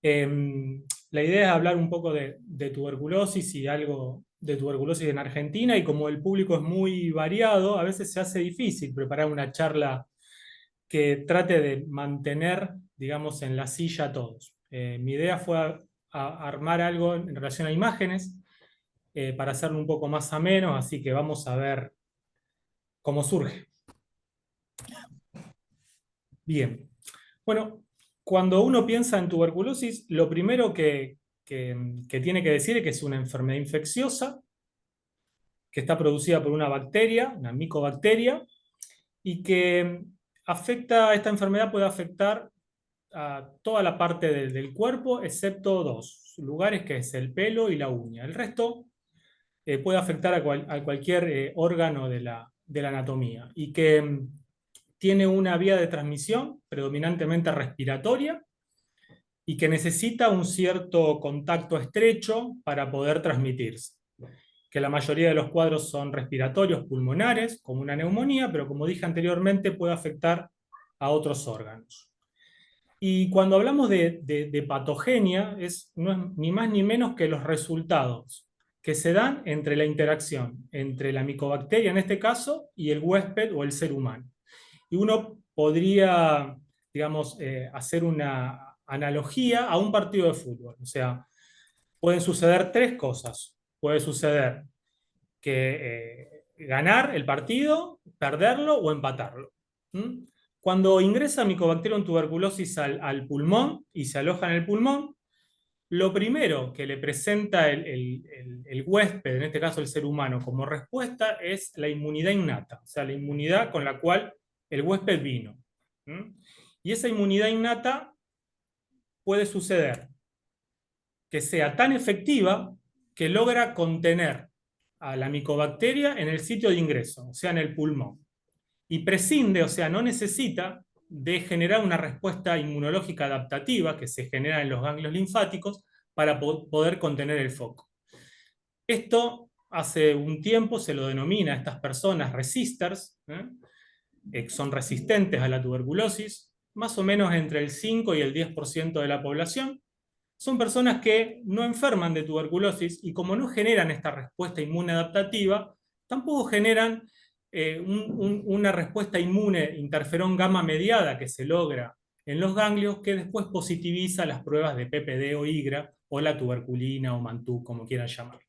La idea es hablar un poco de tuberculosis y algo de tuberculosis en Argentina, y como el público es muy variado, a veces se hace difícil preparar una charla que trate de mantener, digamos, en la silla a todos. Mi idea fue armar algo en relación a imágenes para hacerlo un poco más ameno, así que vamos a ver cómo surge. Bien. Bueno, cuando uno piensa en tuberculosis, lo primero que tiene que decir es que es una enfermedad infecciosa que está producida por una bacteria, una micobacteria, y que esta enfermedad puede afectar a toda la parte del cuerpo, excepto dos lugares, que es el pelo y la uña. El resto puede afectar a cualquier órgano de la anatomía, y que tiene una vía de transmisión predominantemente respiratoria y que necesita un cierto contacto estrecho para poder transmitirse. Que la mayoría de los cuadros son respiratorios, pulmonares, como una neumonía, pero como dije anteriormente, puede afectar a otros órganos. Y cuando hablamos de patogenia, no es ni más ni menos que los resultados que se dan entre la interacción entre la micobacteria, en este caso, y el huésped o el ser humano. Y uno podría, digamos, hacer una analogía a un partido de fútbol. O sea, pueden suceder tres cosas. Puede suceder que ganar el partido, perderlo o empatarlo. ¿Mm? Cuando ingresa Mycobacterium tuberculosis al pulmón y se aloja en el pulmón, lo primero que le presenta el huésped, en este caso el ser humano, como respuesta es la inmunidad innata, o sea, la inmunidad con la cual el huésped vino. ¿Mm? Y esa inmunidad innata puede suceder que sea tan efectiva que logra contener a la micobacteria en el sitio de ingreso, o sea, en el pulmón. Y prescinde, o sea, no necesita de generar una respuesta inmunológica adaptativa que se genera en los ganglios linfáticos para poder contener el foco. Esto hace un tiempo se lo denomina a estas personas resisters, que son resistentes a la tuberculosis, más o menos entre el 5 y el 10% de la población. Son personas que no enferman de tuberculosis y, como no generan esta respuesta inmune adaptativa, tampoco generan una respuesta inmune interferón gamma mediada que se logra en los ganglios, que después positiviza las pruebas de PPD o IGRA o la tuberculina o mantú, como quieran llamar.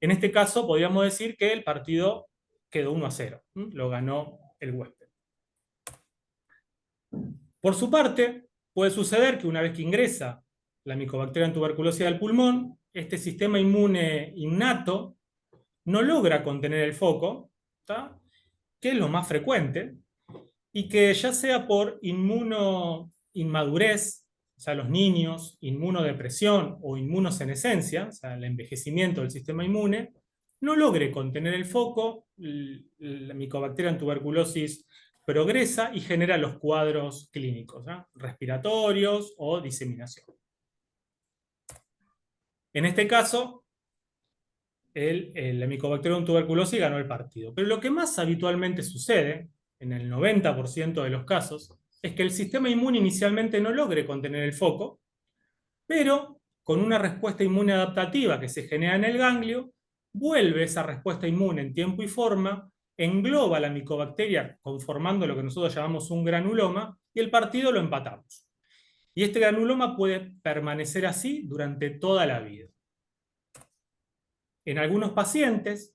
En este caso, podríamos decir que el partido quedó 1-0, lo ganó el huésped. Por su parte, puede suceder que una vez que ingresa la micobacteria en tuberculosis al pulmón, este sistema inmune innato no logra contener el foco, ¿tá? Que es lo más frecuente, y que ya sea por inmadurez, o sea, los niños, inmunodepresión o inmunosenescencia, o sea, el envejecimiento del sistema inmune, no logre contener el foco, la micobacteria en tuberculosis progresa y genera los cuadros clínicos, ¿no? Respiratorios o diseminación. En este caso, la Mycobacterium tuberculosis ganó el partido. Pero lo que más habitualmente sucede, en el 90% de los casos, es que el sistema inmune inicialmente no logre contener el foco, pero con una respuesta inmune adaptativa que se genera en el ganglio, vuelve esa respuesta inmune en tiempo y forma, engloba la micobacteria conformando lo que nosotros llamamos un granuloma, y el partido lo empatamos. Y este granuloma puede permanecer así durante toda la vida. En algunos pacientes,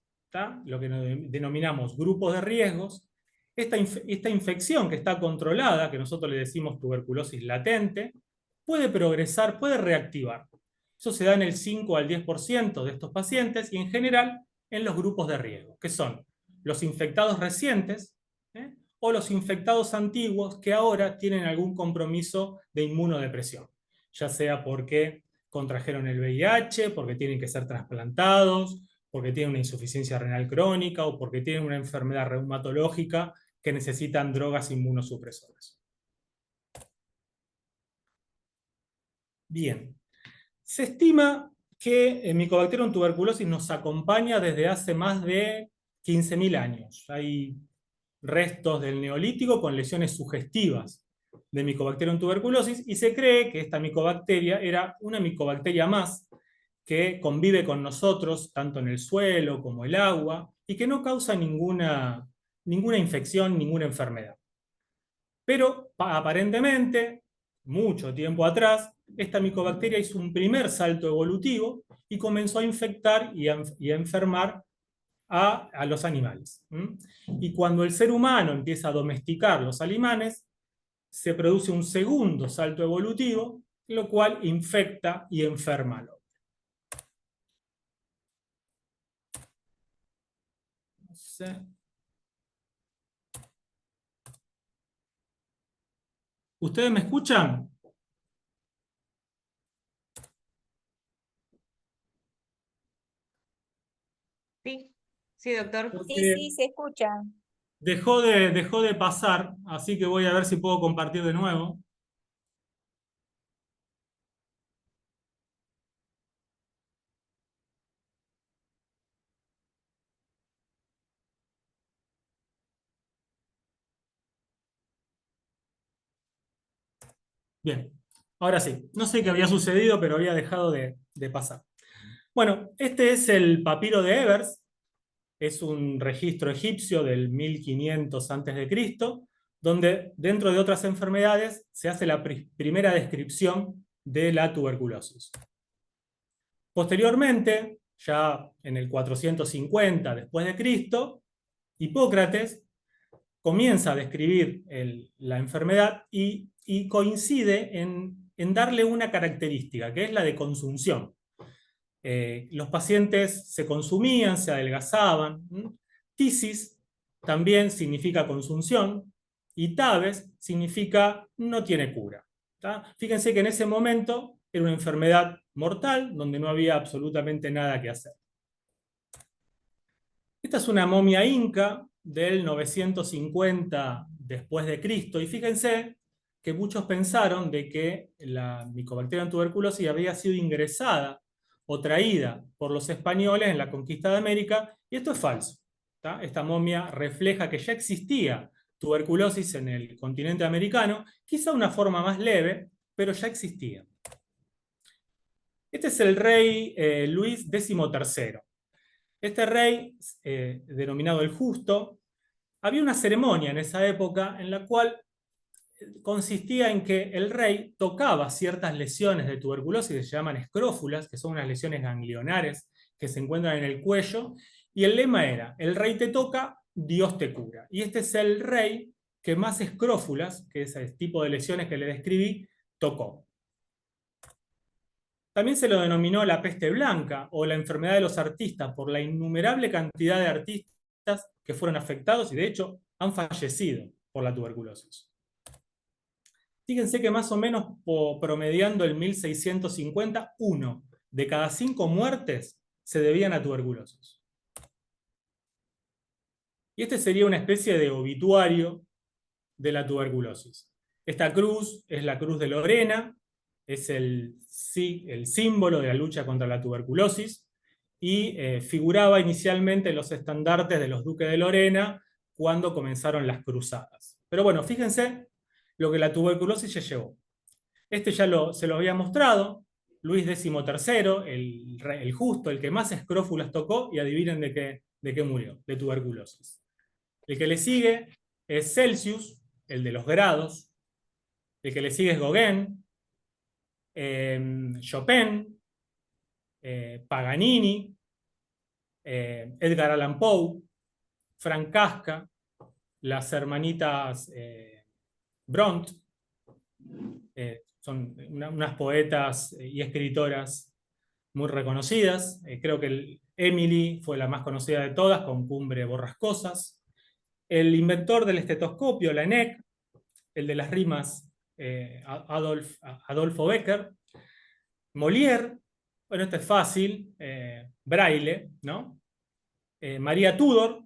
lo que denominamos grupos de riesgos, esta infección que está controlada, que nosotros le decimos tuberculosis latente, puede progresar, puede reactivar. Eso se da en el 5 al 10% de estos pacientes y en general en los grupos de riesgo, que son los infectados recientes o los infectados antiguos que ahora tienen algún compromiso de inmunodepresión, ya sea porque contrajeron el VIH, porque tienen que ser trasplantados, porque tienen una insuficiencia renal crónica o porque tienen una enfermedad reumatológica que necesitan drogas inmunosupresoras. Bien, se estima que el Mycobacterium tuberculosis nos acompaña desde hace más de 15.000 años. Hay restos del Neolítico con lesiones sugestivas de Mycobacterium tuberculosis, y se cree que esta micobacteria era una micobacteria más que convive con nosotros tanto en el suelo como el agua y que no causa ninguna infección, ninguna enfermedad. Pero aparentemente, mucho tiempo atrás, esta micobacteria hizo un primer salto evolutivo y comenzó a infectar y a enfermar a los animales. Y cuando el ser humano empieza a domesticar los animales, se produce un segundo salto evolutivo, lo cual infecta y enferma al hombre. No sé. ¿Ustedes me escuchan? Sí, sí, doctor. Sí, Porque sí, se escucha. dejó de pasar, así que voy a ver si puedo compartir de nuevo. Bien, ahora sí. No sé qué había sucedido, pero había dejado de pasar. Bueno, este es el papiro de Ebers. Es un registro egipcio del 1500 a.C., donde dentro de otras enfermedades se hace la primera descripción de la tuberculosis. Posteriormente, ya en el 450 después de Cristo, Hipócrates comienza a describir la enfermedad y coincide en darle una característica, que es la de consunción. Los pacientes se consumían, se adelgazaban. Tisis también significa consunción y tabes significa no tiene cura. ¿Tá? Fíjense que en ese momento era una enfermedad mortal donde no había absolutamente nada que hacer. Esta es una momia inca del 950 después de Cristo y fíjense que muchos pensaron de que la Mycobacterium tuberculosis había sido ingresada o traída por los españoles en la conquista de América, y esto es falso. ¿Tá? Esta momia refleja que ya existía tuberculosis en el continente americano, quizá una forma más leve, pero ya existía. Este es el rey Luis XIII. Este rey, denominado el Justo, había una ceremonia en esa época en la cual consistía en que el rey tocaba ciertas lesiones de tuberculosis que se llaman escrófulas, que son unas lesiones ganglionares que se encuentran en el cuello, y el lema era: el rey te toca, Dios te cura. Y este es el rey que más escrófulas, que es el tipo de lesiones que le describí, tocó. También se lo denominó la peste blanca o la enfermedad de los artistas por la innumerable cantidad de artistas que fueron afectados y de hecho han fallecido por la tuberculosis. Fíjense que más o menos promediando el 1650, uno de cada 5 muertes se debían a tuberculosis. Y este sería una especie de obituario de la tuberculosis. Esta cruz es la cruz de Lorena, es el símbolo de la lucha contra la tuberculosis y figuraba inicialmente en los estandartes de los duques de Lorena cuando comenzaron las cruzadas. Pero bueno, fíjense lo que la tuberculosis ya llevó. Este ya se lo había mostrado, Luis XIII, el justo, el que más escrófulas tocó, y adivinen de qué murió, de tuberculosis. El que le sigue es Celsius, el de los grados. El que le sigue es Gauguin, Chopin, Paganini, Edgar Allan Poe, Frank Kafka, las hermanitas Bront, son unas poetas y escritoras muy reconocidas. Creo que Emily fue la más conocida de todas, con Cumbre Borrascosas. El inventor del estetoscopio, Laennec, el de las rimas, Adolfo Becker. Molière, bueno, esto es fácil, Braille, ¿no? María Tudor,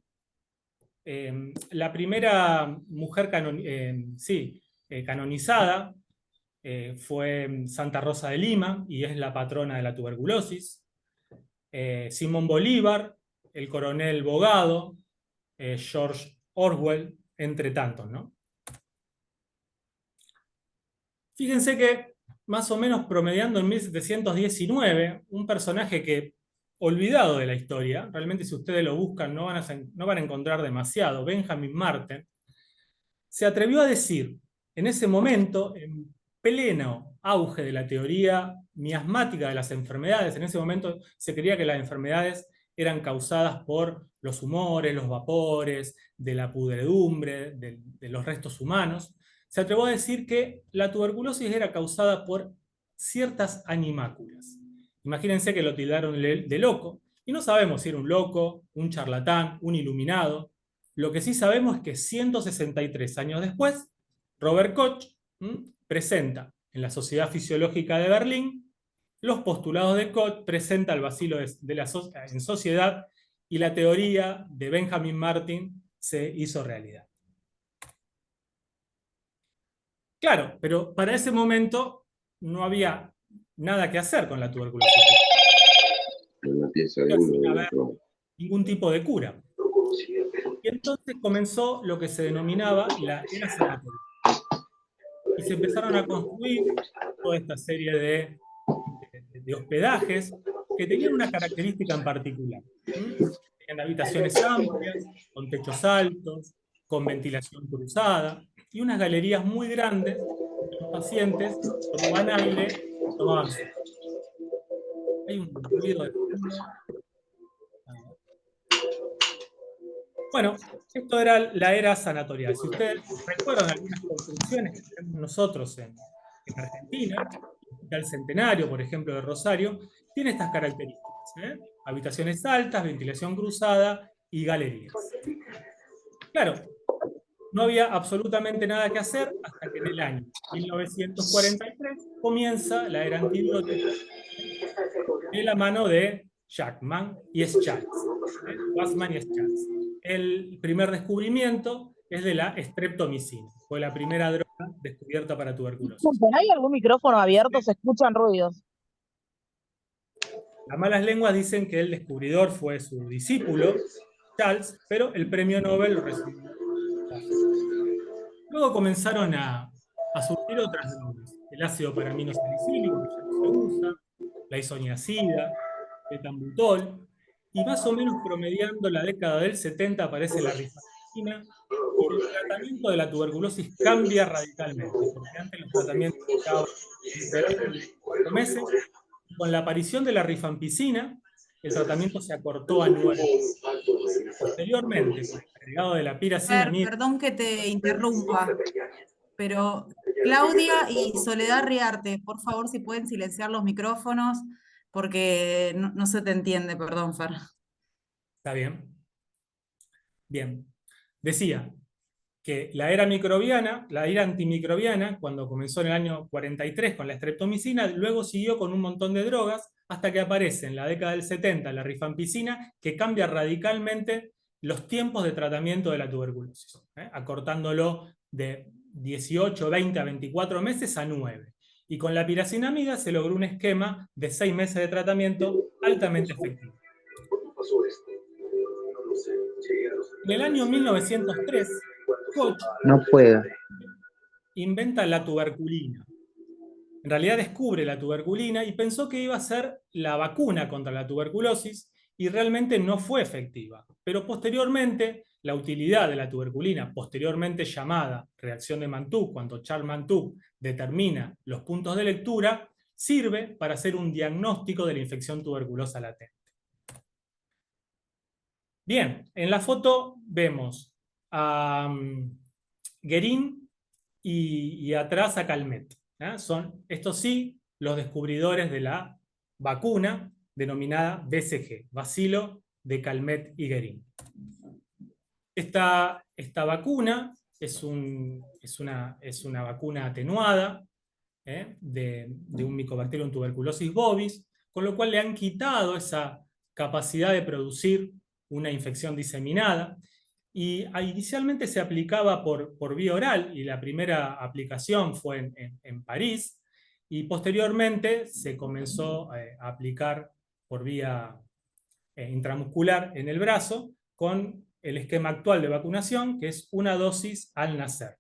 la primera mujer canonizada fue Santa Rosa de Lima y es la patrona de la tuberculosis. Simón Bolívar, el coronel Bogado, George Orwell, entre tantos, ¿no? Fíjense que más o menos promediando en 1719, un personaje que, olvidado de la historia, realmente si ustedes lo buscan no van a encontrar demasiado, Benjamin Marten, se atrevió a decir, en ese momento, en pleno auge de la teoría miasmática de las enfermedades, en ese momento se creía que las enfermedades eran causadas por los humores, los vapores, de la pudredumbre, de los restos humanos, se atrevió a decir que la tuberculosis era causada por ciertas animáculas. Imagínense que lo tildaron de loco, y no sabemos si era un loco, un charlatán, un iluminado. Lo que sí sabemos es que 163 años después, Robert Koch presenta en la Sociedad Fisiológica de Berlín los postulados de Koch, presenta el bacilo en sociedad, y la teoría de Benjamin Martin se hizo realidad. Claro, pero para ese momento no había nada que hacer con la tuberculosis. Una pieza de No uno sin de haber otro. ningún tipo de cura. Y entonces comenzó lo que se denominaba la era sanatoria. Y se empezaron a construir toda esta serie de hospedajes que tenían una característica en particular. Tenían habitaciones amplias, con techos altos, con ventilación cruzada, y unas galerías muy grandes donde los pacientes tomaban aire, tomaban sol. Hay un ruido de fondo. Bueno, esto era la era sanatorial. Si ustedes recuerdan algunas construcciones que tenemos nosotros en Argentina, el Hospital Centenario, por ejemplo, de Rosario, tiene estas características, ¿eh? Habitaciones altas, ventilación cruzada y galerías. Claro, no había absolutamente nada que hacer hasta que en el año 1943 comienza la era antibiótica de la mano de Jackman y Schatz. Wassman y Schatz. El primer descubrimiento es de la streptomicina. Fue la primera droga descubierta para tuberculosis. Disculpen, ¿hay algún micrófono abierto? Se escuchan ruidos. Las malas lenguas dicen que el descubridor fue su discípulo, Charles, pero el premio Nobel lo recibió. Luego comenzaron a surgir otras drogas. El ácido paraminosalicílico, que ya no se usa, la isoniazida, el etambutol, y más o menos promediando la década del 70 aparece la rifampicina, y el tratamiento de la tuberculosis cambia radicalmente, porque antes los tratamientos estaban en 4 meses, y con la aparición de la rifampicina, el tratamiento se acortó a 9 meses. Posteriormente, con el agregado de la piracinamida. Perdón que te interrumpa, pero Claudia y Soledad Riarte, por favor, si pueden silenciar los micrófonos, porque no se te entiende, perdón, Fer. ¿Está bien? Bien. Decía que la era microbiana, la era antimicrobiana, cuando comenzó en el año 43 con la streptomicina, luego siguió con un montón de drogas, hasta que aparece en la década del 70 la rifampicina, que cambia radicalmente los tiempos de tratamiento de la tuberculosis, acortándolo de 18, 20 a 24 meses a 9. Y con la piracinamida se logró un esquema de 6 meses de tratamiento altamente efectivo. En el año 1903, Koch inventa la tuberculina. En realidad descubre la tuberculina y pensó que iba a ser la vacuna contra la tuberculosis, y realmente no fue efectiva. Pero posteriormente, la utilidad de la tuberculina, posteriormente llamada reacción de Mantoux, cuando Charles Mantoux determina los puntos de lectura, sirve para hacer un diagnóstico de la infección tuberculosa latente. Bien, en la foto vemos a Guérin y atrás a Calmet. Son, estos sí, los descubridores de la vacuna denominada BCG, Bacilo de Calmet y Guérin. Esta vacuna es una vacuna atenuada de un Mycobacterium tuberculosis bovis, con lo cual le han quitado esa capacidad de producir una infección diseminada, y inicialmente se aplicaba por vía oral, y la primera aplicación fue en París, y posteriormente se comenzó a aplicar por vía intramuscular en el brazo, con el esquema actual de vacunación, que es una dosis al nacer.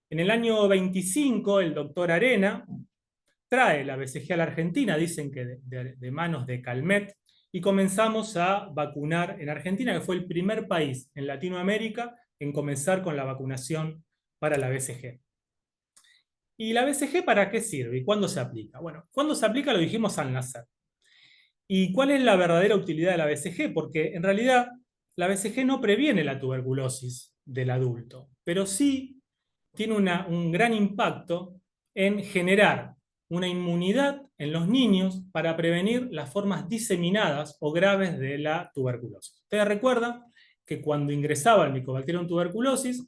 En el año 25, el doctor Arena trae la BCG a la Argentina, dicen que de manos de Calmet, y comenzamos a vacunar en Argentina, que fue el primer país en Latinoamérica en comenzar con la vacunación para la BCG. ¿Y la BCG para qué sirve? ¿Y cuándo se aplica? Bueno, cuando se aplica lo dijimos al nacer. ¿Y cuál es la verdadera utilidad de la BCG? Porque en realidad la BCG no previene la tuberculosis del adulto, pero sí tiene un gran impacto en generar una inmunidad en los niños para prevenir las formas diseminadas o graves de la tuberculosis. Ustedes recuerdan que cuando ingresaba el Mycobacterium tuberculosis,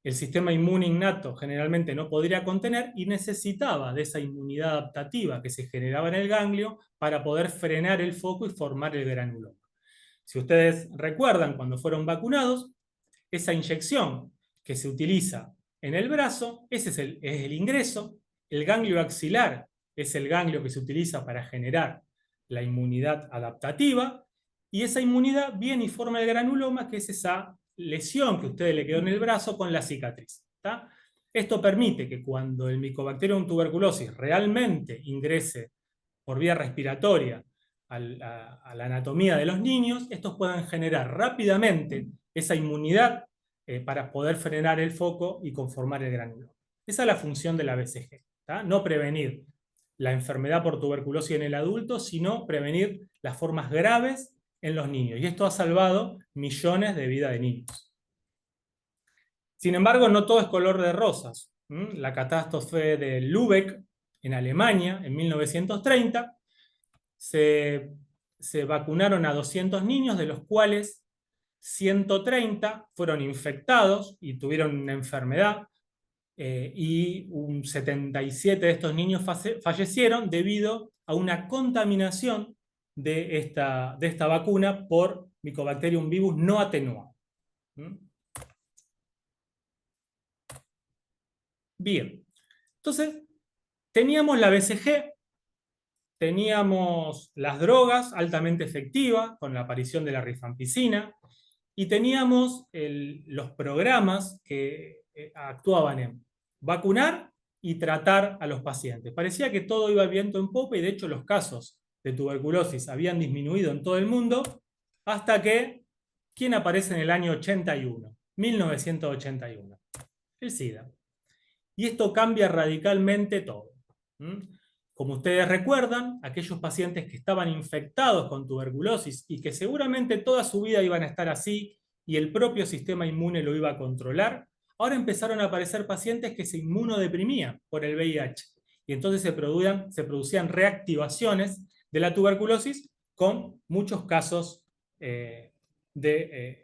el sistema inmune innato generalmente no podría contener y necesitaba de esa inmunidad adaptativa que se generaba en el ganglio para poder frenar el foco y formar el granuloma. Si ustedes recuerdan, cuando fueron vacunados, esa inyección que se utiliza en el brazo, ese es el ingreso. El ganglio axilar es el ganglio que se utiliza para generar la inmunidad adaptativa, y esa inmunidad viene y forma el granuloma, que es esa lesión que a ustedes le quedó en el brazo con la cicatriz. ¿Tá? Esto permite que cuando el Mycobacterium tuberculosis realmente ingrese por vía respiratoria a la anatomía de los niños, estos puedan generar rápidamente esa inmunidad para poder frenar el foco y conformar el granuloma. Esa es la función de la BCG. ¿Tá? No prevenir la enfermedad por tuberculosis en el adulto, sino prevenir las formas graves en los niños. Y esto ha salvado millones de vidas de niños. Sin embargo, no todo es color de rosas. La catástrofe de Lübeck, en Alemania, en 1930, se vacunaron a 200 niños, de los cuales 130 fueron infectados y tuvieron una enfermedad, y un 77 de estos niños fallecieron debido a una contaminación de esta vacuna por Mycobacterium vivus no atenuado. Bien, entonces teníamos la BCG, teníamos las drogas altamente efectivas con la aparición de la rifampicina, y teníamos los programas que actuaban en vacunar y tratar a los pacientes. Parecía que todo iba viento en popa, y de hecho los casos de tuberculosis habían disminuido en todo el mundo, hasta que, ¿quién aparece en el año 81? 1981. El SIDA. Y esto cambia radicalmente todo. Como ustedes recuerdan, aquellos pacientes que estaban infectados con tuberculosis y que seguramente toda su vida iban a estar así y el propio sistema inmune lo iba a controlar, ahora empezaron a aparecer pacientes que se inmunodeprimían por el VIH. Y entonces se producían reactivaciones de la tuberculosis con muchos casos de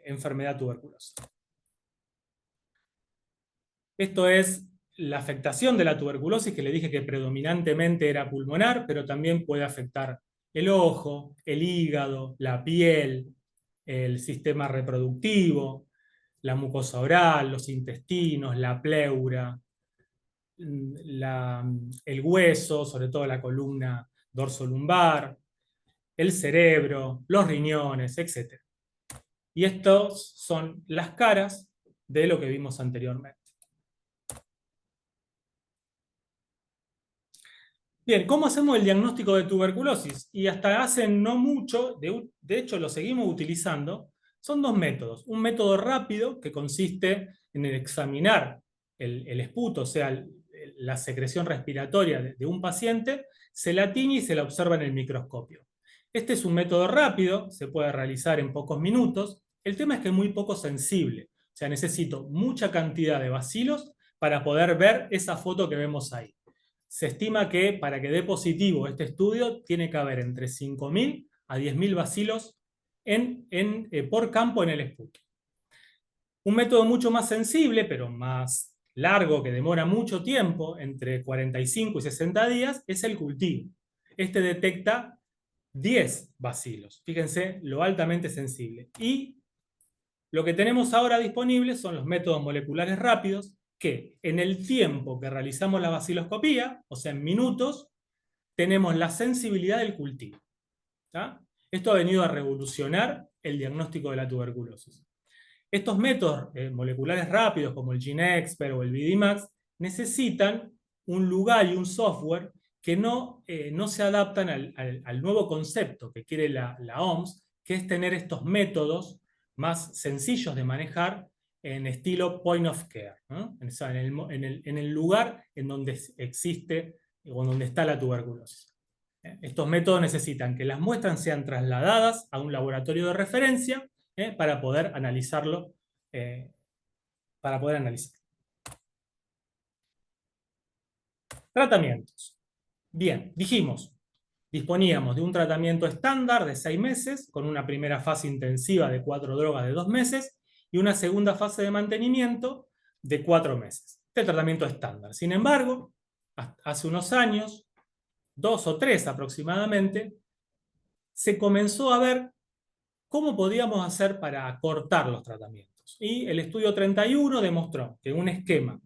enfermedad tuberculosa. Esto es la afectación de la tuberculosis, que le dije que predominantemente era pulmonar, pero también puede afectar el ojo, el hígado, la piel, el sistema reproductivo, la mucosa oral, los intestinos, la pleura, el hueso, sobre todo la columna dorsolumbar, el cerebro, los riñones, etc. Y estos son las caras de lo que vimos anteriormente. Bien, ¿cómo hacemos el diagnóstico de tuberculosis? Y hasta hace no mucho, de hecho lo seguimos utilizando, son dos métodos. Un método rápido, que consiste en examinar el esputo, o sea, la secreción respiratoria de un paciente, se la tiñe y se la observa en el microscopio. Este es un método rápido, se puede realizar en pocos minutos. El tema es que es muy poco sensible, o sea, necesito mucha cantidad de bacilos para poder ver esa foto que vemos ahí. Se estima que para que dé positivo este estudio tiene que haber entre 5.000 a 10.000 bacilos por campo en el esputo. Un método mucho más sensible, pero más largo, que demora mucho tiempo, entre 45 y 60 días, es el cultivo. Este detecta 10 bacilos. Fíjense lo altamente sensible. Y lo que tenemos ahora disponible son los métodos moleculares rápidos, que en el tiempo que realizamos la baciloscopía, o sea, en minutos, tenemos la sensibilidad del cultivo. ¿Tá? Esto ha venido a revolucionar el diagnóstico de la tuberculosis. Estos métodos moleculares rápidos, como el GeneXpert o el VDMax, necesitan un lugar y un software que no se adaptan al nuevo concepto que quiere la OMS, que es tener estos métodos más sencillos de manejar en estilo point of care, ¿no? O sea, en el lugar en donde existe o donde está la tuberculosis. Estos métodos necesitan que las muestras sean trasladadas a un laboratorio de referencia para poder analizarlo. Tratamientos. Bien, dijimos, disponíamos de un tratamiento estándar de 6 meses, con una primera fase intensiva de 4 drogas de 2 meses, y una segunda fase de mantenimiento de 4 meses. Este tratamiento estándar. Sin embargo, hace unos años, 2 o 3 aproximadamente, se comenzó a ver cómo podíamos hacer para acortar los tratamientos. Y el estudio 31 demostró que un esquema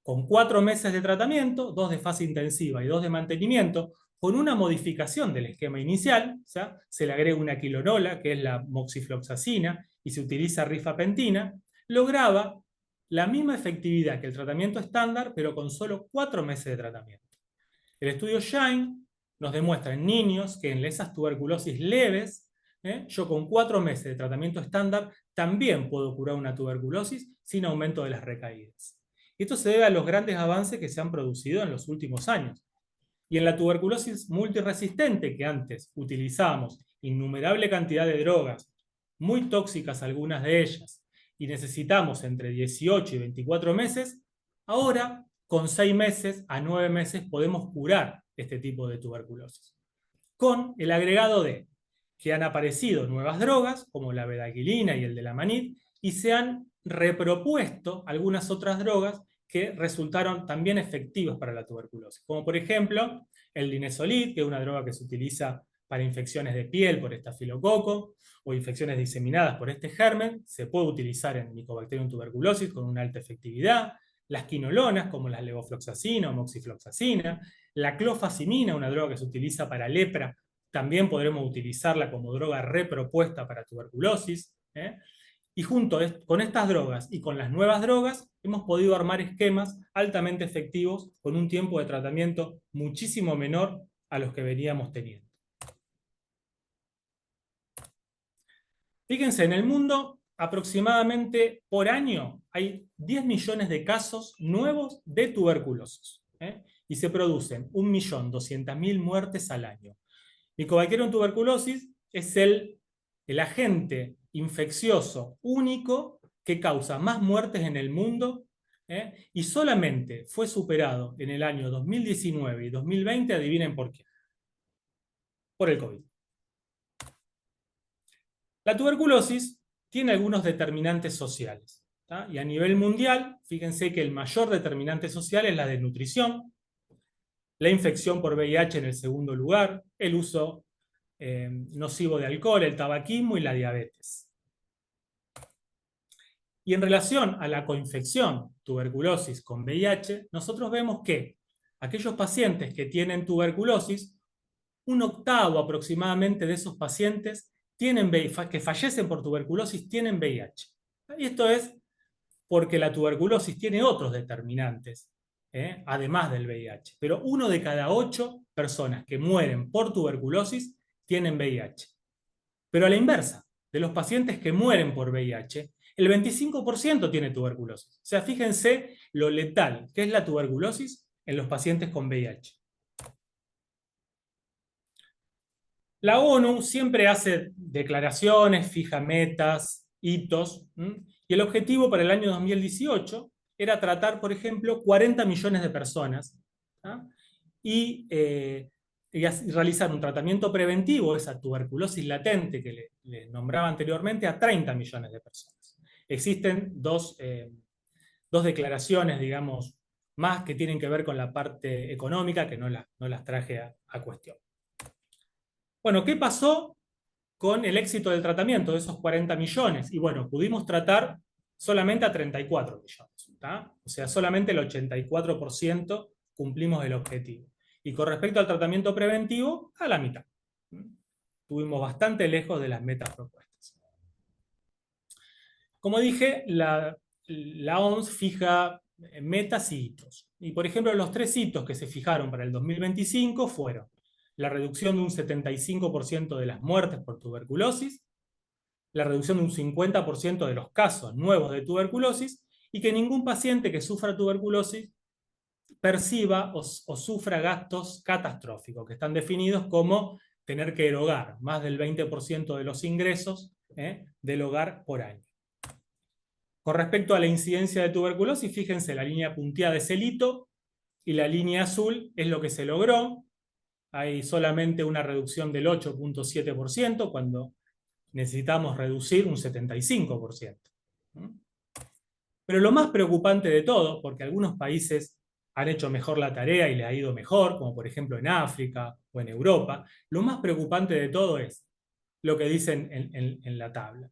con 4 meses de tratamiento, 2 de fase intensiva y 2 de mantenimiento, con una modificación del esquema inicial, o sea, se le agrega una quilonola, que es la moxifloxacina, y se utiliza rifapentina, lograba la misma efectividad que el tratamiento estándar, pero con solo 4 meses de tratamiento. El estudio SHINE nos demuestra en niños que en esas tuberculosis leves, yo con 4 meses de tratamiento estándar también puedo curar una tuberculosis sin aumento de las recaídas. Esto se debe a los grandes avances que se han producido en los últimos años. Y en la tuberculosis multiresistente, que antes utilizábamos innumerable cantidad de drogas, muy tóxicas algunas de ellas, y necesitamos entre 18 y 24 meses, ahora con 6 meses a 9 meses podemos curar este tipo de tuberculosis. Con el agregado de que han aparecido nuevas drogas, como la bedaquilina y el delamanid, y se han repropuesto algunas otras drogas que resultaron también efectivas para la tuberculosis, como por ejemplo el linezolid, que es una droga que se utiliza para infecciones de piel por estafilococo, o infecciones diseminadas por este germen, se puede utilizar en Mycobacterium tuberculosis con una alta efectividad. Las quinolonas, como la levofloxacina o moxifloxacina, la clofazimina, una droga que se utiliza para lepra, también podremos utilizarla como droga repropuesta para tuberculosis. Y junto con estas drogas y con las nuevas drogas, hemos podido armar esquemas altamente efectivos con un tiempo de tratamiento muchísimo menor a los que veníamos teniendo. Fíjense, en el mundo aproximadamente por año hay 10 millones de casos nuevos de tuberculosis. Y se producen 1.200.000 muertes al año. Mycobacterium tuberculosis es el agente infeccioso único que causa más muertes en el mundo, y solamente fue superado en el año 2019 y 2020, adivinen por qué. Por el COVID. La tuberculosis tiene algunos determinantes sociales, ¿tá? Y a nivel mundial, fíjense que el mayor determinante social es la desnutrición, la infección por VIH en el segundo lugar, el uso nocivo de alcohol, el tabaquismo y la diabetes. Y en relación a la coinfección, tuberculosis con VIH, nosotros vemos que aquellos pacientes que tienen tuberculosis, 1/8 aproximadamente de esos pacientes que fallecen por tuberculosis tienen VIH. Y esto es porque la tuberculosis tiene otros determinantes, además del VIH. Pero 1 de cada 8 personas que mueren por tuberculosis tienen VIH. Pero a la inversa, de los pacientes que mueren por VIH, el 25% tiene tuberculosis. O sea, fíjense lo letal que es la tuberculosis en los pacientes con VIH. La ONU siempre hace declaraciones, fija metas, hitos, y el objetivo para el año 2018 era tratar, por ejemplo, 40 millones de personas, ¿tá? Y realizar un tratamiento preventivo, esa tuberculosis latente que le nombraba anteriormente, a 30 millones de personas. Existen dos declaraciones, digamos, más que tienen que ver con la parte económica, que no las traje a cuestión. Bueno, ¿qué pasó con el éxito del tratamiento de esos 40 millones? Y bueno, pudimos tratar solamente a 34 millones, ¿tá? O sea, solamente el 84% cumplimos el objetivo. Y con respecto al tratamiento preventivo, a la mitad. Estuvimos bastante lejos de las metas propuestas. Como dije, la OMS fija metas y hitos. Y por ejemplo, los 3 hitos que se fijaron para el 2025 fueron la reducción de un 75% de las muertes por tuberculosis, la reducción de un 50% de los casos nuevos de tuberculosis, y que ningún paciente que sufra tuberculosis perciba o sufra gastos catastróficos, que están definidos como tener que erogar más del 20% de los ingresos del hogar por año. Con respecto a la incidencia de tuberculosis, fíjense, la línea punteada es el hito y la línea azul es lo que se logró. Hay solamente una reducción del 8.7% cuando necesitamos reducir un 75%. Pero lo más preocupante de todo, porque algunos países han hecho mejor la tarea y les ha ido mejor, como por ejemplo en África o en Europa, lo más preocupante de todo es lo que dicen en la tabla.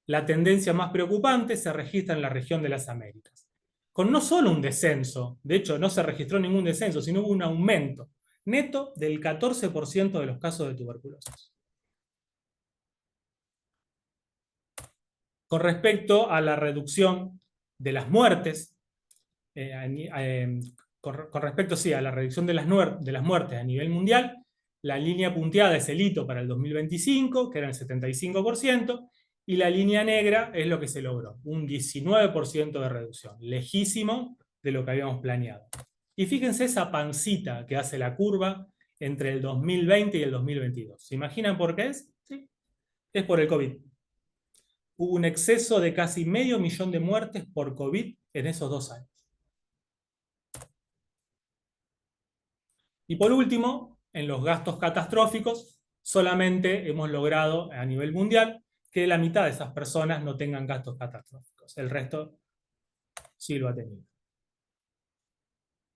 La tendencia más preocupante se registra en la región de las Américas, con no solo un descenso, de hecho no se registró ningún descenso, sino hubo un aumento neto del 14% de los casos de tuberculosis. Con respecto a la reducción de las muertes, con respecto a la reducción de las muertes a nivel mundial, la línea punteada es el hito para el 2025, que era el 75%, y la línea negra es lo que se logró, un 19% de reducción, lejísimo de lo que habíamos planeado. Y fíjense esa pancita que hace la curva entre el 2020 y el 2022. ¿Se imaginan por qué es? Sí. Es por el COVID. Hubo un exceso de casi 500.000 de muertes por COVID en esos 2 años. Y por último, en los gastos catastróficos, solamente hemos logrado a nivel mundial que la mitad de esas personas no tengan gastos catastróficos. El resto sí lo ha tenido.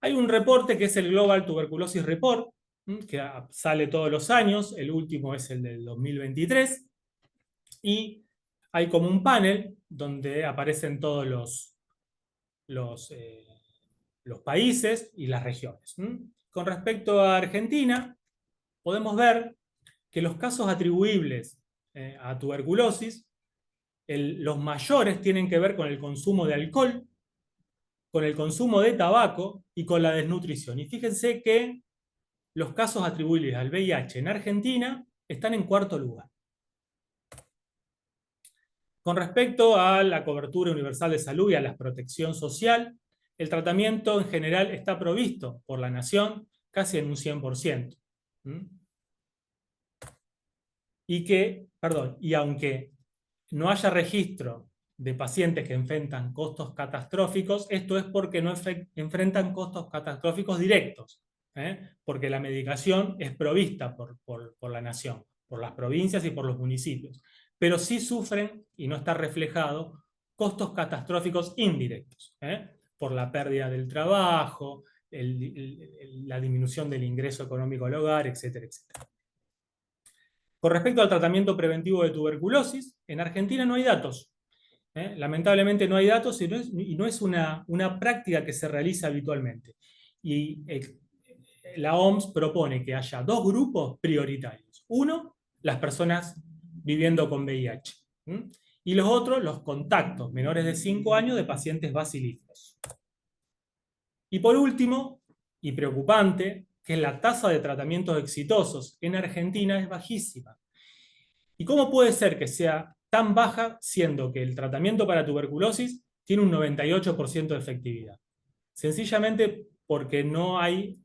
Hay un reporte que es el Global Tuberculosis Report, que sale todos los años, el último es el del 2023, y hay como un panel donde aparecen todos los países y las regiones. Con respecto a Argentina, podemos ver que los casos atribuibles a tuberculosis, los mayores tienen que ver con el consumo de alcohol, con el consumo de tabaco y con la desnutrición. Y fíjense que los casos atribuibles al VIH en Argentina están en 4º lugar. Con respecto a la cobertura universal de salud y a la protección social, el tratamiento en general está provisto por la nación casi en un 100%. Y aunque no haya registro de pacientes que enfrentan costos catastróficos, esto es porque no enfrentan costos catastróficos directos, porque la medicación es provista por la nación, por las provincias y por los municipios, pero sí sufren, y no está reflejado, costos catastróficos indirectos, por la pérdida del trabajo, la disminución del ingreso económico al hogar, etcétera, etcétera. Con respecto al tratamiento preventivo de tuberculosis, en Argentina no hay datos. Lamentablemente no hay datos y no es una práctica que se realiza habitualmente. Y la OMS propone que haya 2 grupos prioritarios. Uno, las personas viviendo con VIH. Y los otros, los contactos menores de 5 años de pacientes bacilíferos. Y por último, y preocupante, que la tasa de tratamientos exitosos en Argentina es bajísima. ¿Y cómo puede ser que sea tan baja siendo que el tratamiento para tuberculosis tiene un 98% de efectividad? Sencillamente porque no hay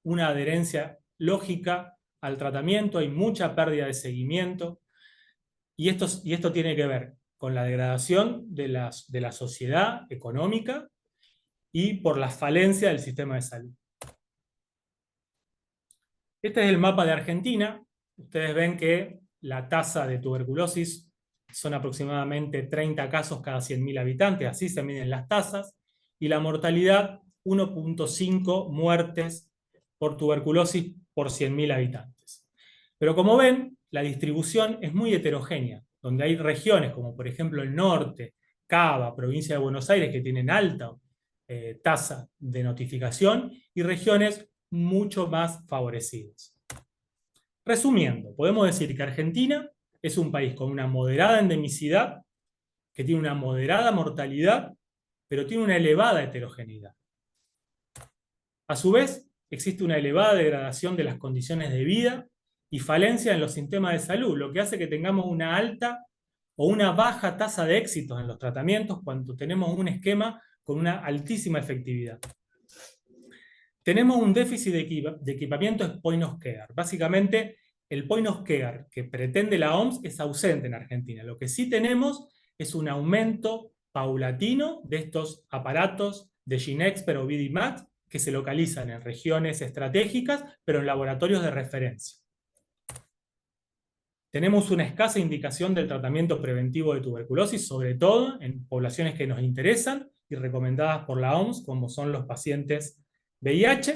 una adherencia lógica al tratamiento, hay mucha pérdida de seguimiento, y esto tiene que ver con la degradación de la sociedad económica y por la falencia del sistema de salud. Este es el mapa de Argentina. Ustedes ven que la tasa de tuberculosis son aproximadamente 30 casos cada 100.000 habitantes, así se miden las tasas, y la mortalidad 1.5 muertes por tuberculosis por 100.000 habitantes. Pero como ven, la distribución es muy heterogénea, donde hay regiones como por ejemplo el norte, Cava, provincia de Buenos Aires, que tienen alta tasa de notificación, y regiones mucho más favorecidas. Resumiendo, podemos decir que Argentina es un país con una moderada endemicidad, que tiene una moderada mortalidad, pero tiene una elevada heterogeneidad. A su vez, existe una elevada degradación de las condiciones de vida y falencia en los sistemas de salud, lo que hace que tengamos una alta o una baja tasa de éxitos en los tratamientos cuando tenemos un esquema con una altísima efectividad. Tenemos un déficit de equipamiento point of care. Básicamente, el point of care que pretende la OMS es ausente en Argentina. Lo que sí tenemos es un aumento paulatino de estos aparatos de Ginexpert o BD-MAX que se localizan en regiones estratégicas, pero en laboratorios de referencia. Tenemos una escasa indicación del tratamiento preventivo de tuberculosis, sobre todo en poblaciones que nos interesan y recomendadas por la OMS, como son los pacientes VIH.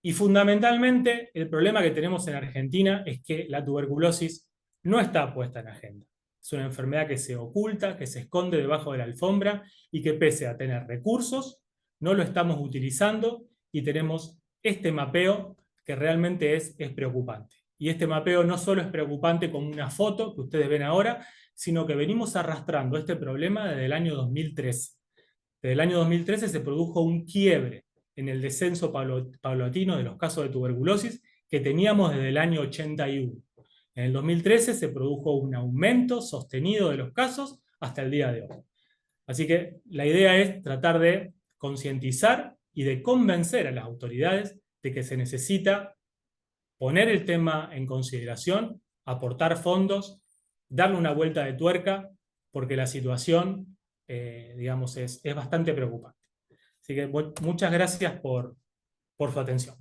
Y fundamentalmente, el problema que tenemos en Argentina es que la tuberculosis no está puesta en agenda. Es una enfermedad que se oculta, que se esconde debajo de la alfombra y que pese a tener recursos, no lo estamos utilizando y tenemos este mapeo que realmente es preocupante. Y este mapeo no solo es preocupante como una foto que ustedes ven ahora, sino que venimos arrastrando este problema desde el año 2013. Desde el año 2013 se produjo un quiebre en el descenso paulatino de los casos de tuberculosis que teníamos desde el año 81. En el 2013 se produjo un aumento sostenido de los casos hasta el día de hoy. Así que la idea es tratar de concientizar y de convencer a las autoridades de que se necesita poner el tema en consideración, aportar fondos, darle una vuelta de tuerca, porque la situación, digamos, es bastante preocupante. Así que muchas gracias por su atención.